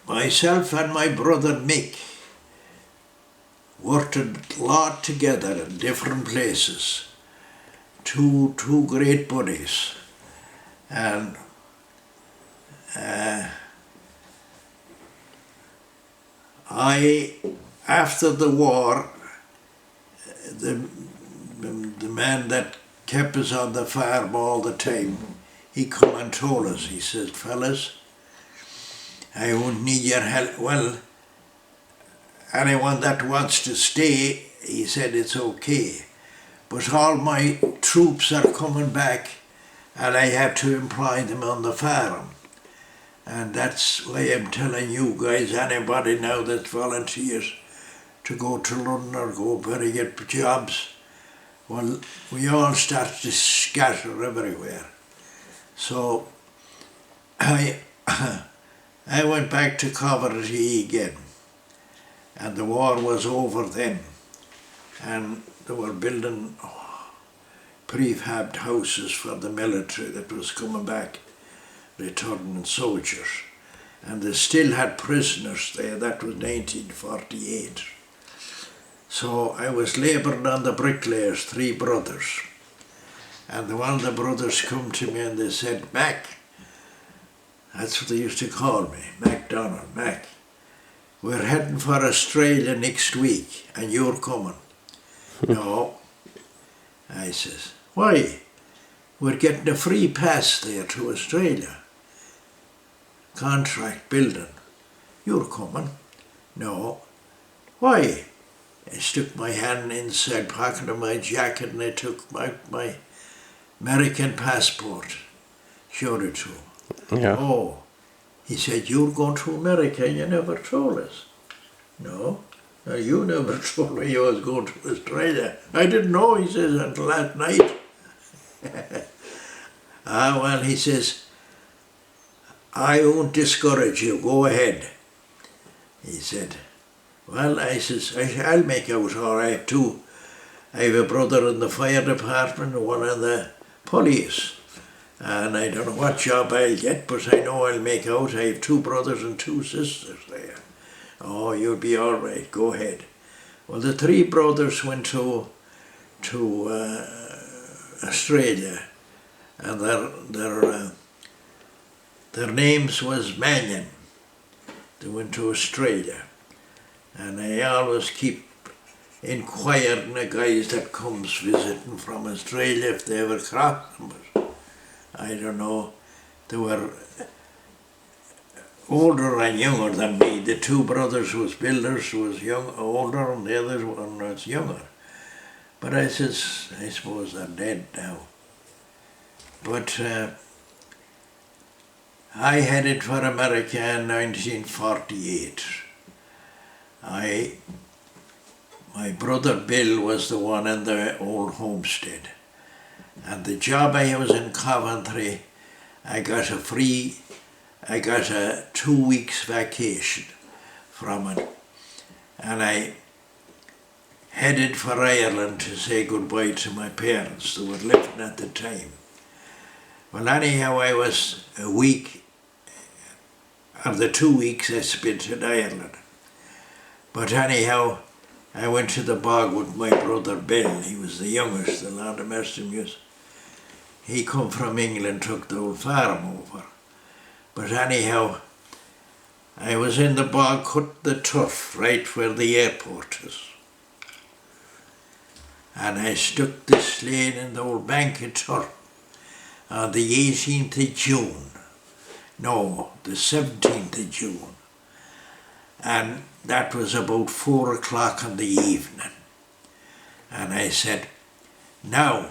myself and my brother Mick worked a lot together in different places. Two great buddies. And after the war, the man that kept us on the farm all the time, he come and told us, he said, fellas, I won't need your help. Well, anyone that wants to stay, he said, it's okay. But all my troops are coming back and I have to employ them on the farm. And that's why I'm telling you guys, anybody now that volunteers to go to London or go where to get jobs, well, we all start to scatter everywhere. So I went back to Coventry again, and the war was over then, and they were building prefabbed houses for the military that was coming back, returning soldiers, and they still had prisoners there. That was 1948. So I was labouring on the bricklayers, 3 brothers, and one of the brothers come to me and they said, Mac, that's what they used to call me, McDonnell, Mac, we're heading for Australia next week and you're coming. No, I says, why? We're getting a free pass there to Australia. Contract building. You're coming. No. Why? I stuck my hand inside pocket of my jacket and I took my American passport. Showed it to him. Yeah. Oh. He said, you're going to America, you never told us. No. You never told me you was going to Australia. I didn't know, he says, until last night. Well, he says, I won't discourage you, go ahead. He said, well, I says, I'll make out all right too. I have a brother in the fire department and one in the police. And I don't know what job I'll get, but I know I'll make out. I have 2 brothers and 2 sisters there. Oh, you'll be all right, go ahead. Well, the 3 brothers went to Australia, and their names was Mannion. They went to Australia, and I always keep inquiring the guys that comes visiting from Australia if they ever crossed them. But I don't know, they were older and younger than me. The 2 brothers was builders, was older, and the other one was younger. But I says, I suppose they're dead now. But I headed for America in 1948. My brother Bill was the one in the old homestead. And the job I was in Coventry, I got a 2 weeks vacation from it. And I headed for Ireland to say goodbye to my parents. They were living at the time. Well, anyhow, I was a week, of the 2 weeks I spent in Ireland. But anyhow, I went to the bog with my brother Bill. He was the youngest, the Lord of mercy. He come from England, took the old farm over. But anyhow, I was in the bog, cut the turf right where the airport is. And I stuck the slate in the old bank of turf on the 18th of June. No, the 17th of June. And that was about 4 o'clock in the evening. And I said, now,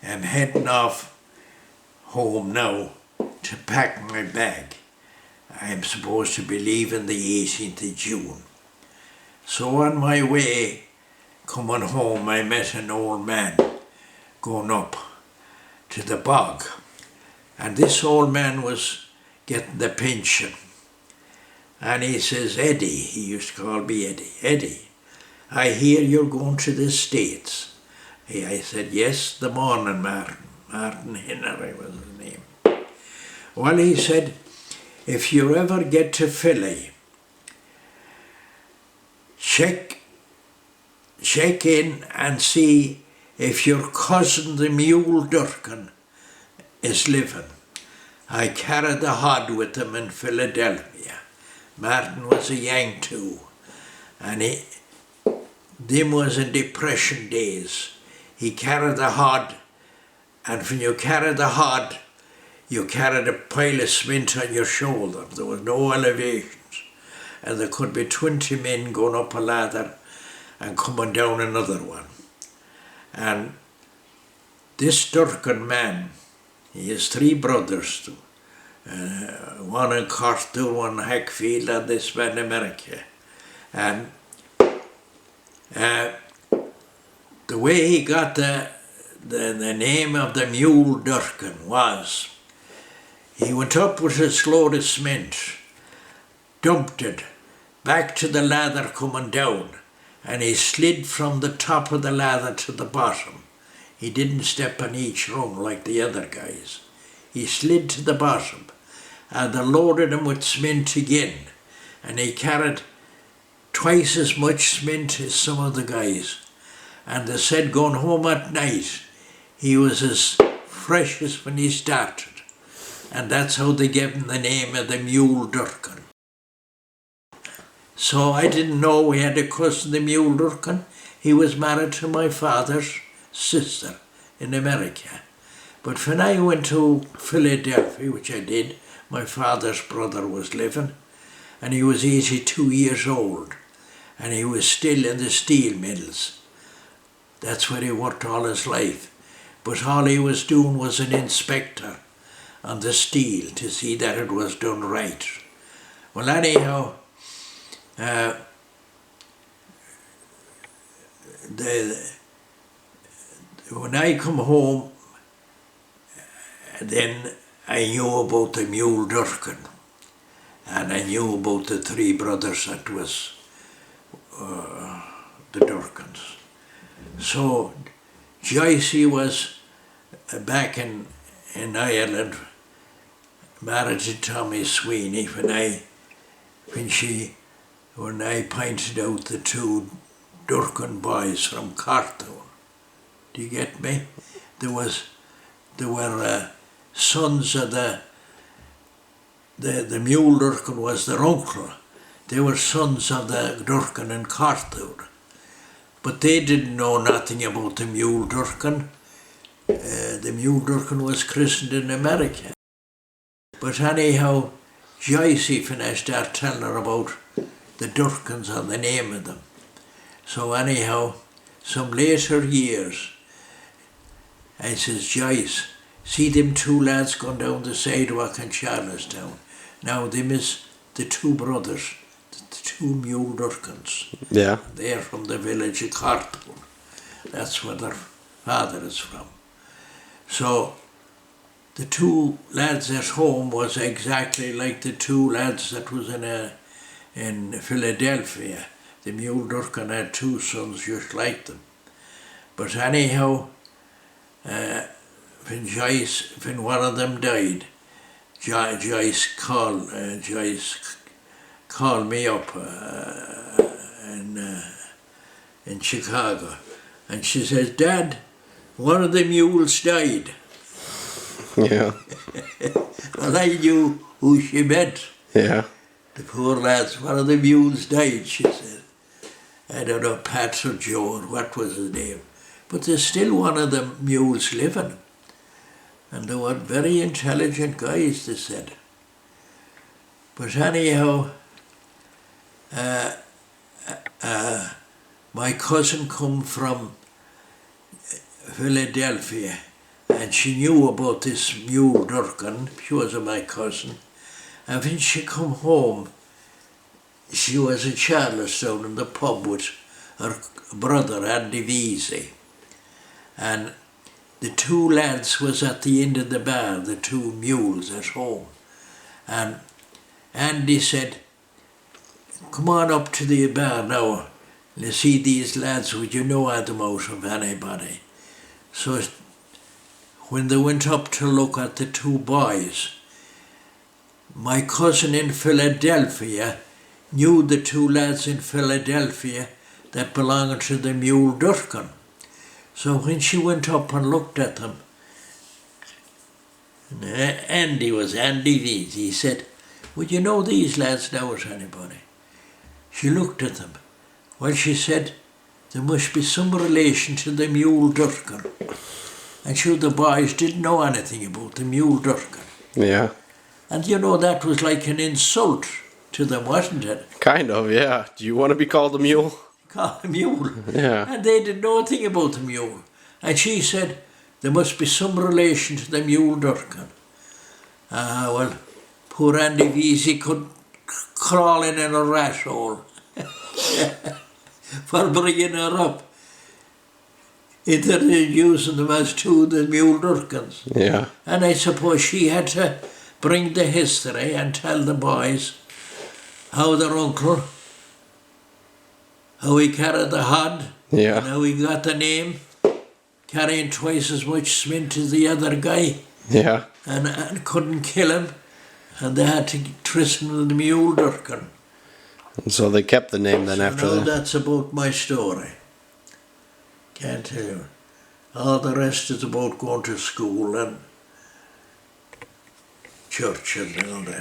I'm heading off home now to pack my bag. I'm supposed to be leaving the 18th of June. So on my way, coming home, I met an old man going up to the bog. And this old man was getting the pension. And he says, Eddie, he used to call me Eddie, Eddie, I hear you're going to the States. I said, yes, the morning, Martin. Martin Henry was his name. Well, he said, if you ever get to Philly, check in and see if your cousin the Mule Durkan is living. I carried the hod with him in Philadelphia. Martin was a Yank too, and them was in Depression days. He carried the hod, and when you carried the hod, you carried a pile of cement on your shoulder. There was no elevations, and there could be 20 men going up a ladder and coming down another one. And this Durkan man, he has 3 brothers too. One in Carter, one in Hackfield, and this one in America. And the way he got the name of the Mule Durkan was, he went up with his load of cement, dumped it back to the ladder coming down, and he slid from the top of the ladder to the bottom. He didn't step on each rung like the other guys. He slid to the bottom, and they loaded him with cement again, and he carried twice as much cement as some of the guys. And they said going home at night, he was as fresh as when he started. And that's how they gave him the name of the Mule Durkan. So I didn't know we had a cousin, the Mule Durkan. He was married to my father's sister in America. But when I went to Philadelphia, which I did, my father's brother was living, and he was 82 years old, and he was still in the steel mills. That's where he worked all his life. But all he was doing was an inspector on the steel to see that it was done right. Well, anyhow, when I come home, then I knew about the Mule Durkan, and I knew about the 3 brothers that was the Durkans. So Joycey was back in Ireland, married to Tommy Sweeney, when I pointed out the 2 Durkan boys from Cartown. Do you get me? They were sons of the Mule Durkan was their uncle. They were sons of the Durkan in Cartown. But they didn't know nothing about the Mule Durkan. The Mule Durkan was christened in America. But anyhow, Joycey finished out telling her about the Durkans and the name of them. So anyhow, some later years, I says, Joyce, see them 2 lads going down the sidewalk in Charlestown. Now them is the 2 brothers, the 2 Mule Durkans. Yeah. They're from the village of Cartown. That's where their father is from. So the 2 lads at home was exactly like the 2 lads that was in Philadelphia. The Mule Durkan had 2 sons just like them. But anyhow, when one of them died, Joyce called me up in Chicago, and she says, Dad, one of the mules died. Yeah. Well, I knew who she meant. Yeah. The poor lads, one of the mules died, she said. I don't know, Pat or Joe, or what was his name. But there's still one of the mules living. And they were very intelligent guys, they said. But anyhow, my cousin come from Philadelphia, and she knew about this Mule Durkan. She was my cousin. And when she come home, she was in Charlestown in the pub with her brother, Andy Veazey. And the 2 lads was at the end of the bar, the 2 mules at home. And Andy said, come on up to the bar now. You see these lads, would you know them out of anybody? So when they went up to look at the 2 boys, my cousin in Philadelphia knew the two lads in Philadelphia that belonged to the Mule Durkan. So when she went up and looked at them, Andy these, he said, would you know these lads now as anybody? She looked at them. Well, she said, there must be some relation to the Mule Durkan. And sure, the boys didn't know anything about the Mule Durkan. Yeah. And you know, that was like an insult to them, wasn't it? Kind of, yeah. Do you want to be called a mule? Called a mule. Yeah. And they didn't know a thing about the mule. And she said, there must be some relation to the Mule Durkan. Well, poor Andy Veazey could crawl in a rat hole for bringing her up. Into using them as two of the Mule Durkans. Yeah. And I suppose she had to bring the history and tell the boys how their uncle, how he carried the hod, Yeah. and how he got the name, carrying twice as much cement as the other guy, Yeah. and couldn't kill him, and they had to christen him the Mule Durkan. And so they kept the name then So after now that. that's about my story. Can't tell you. All the rest is about going to school and church and all that.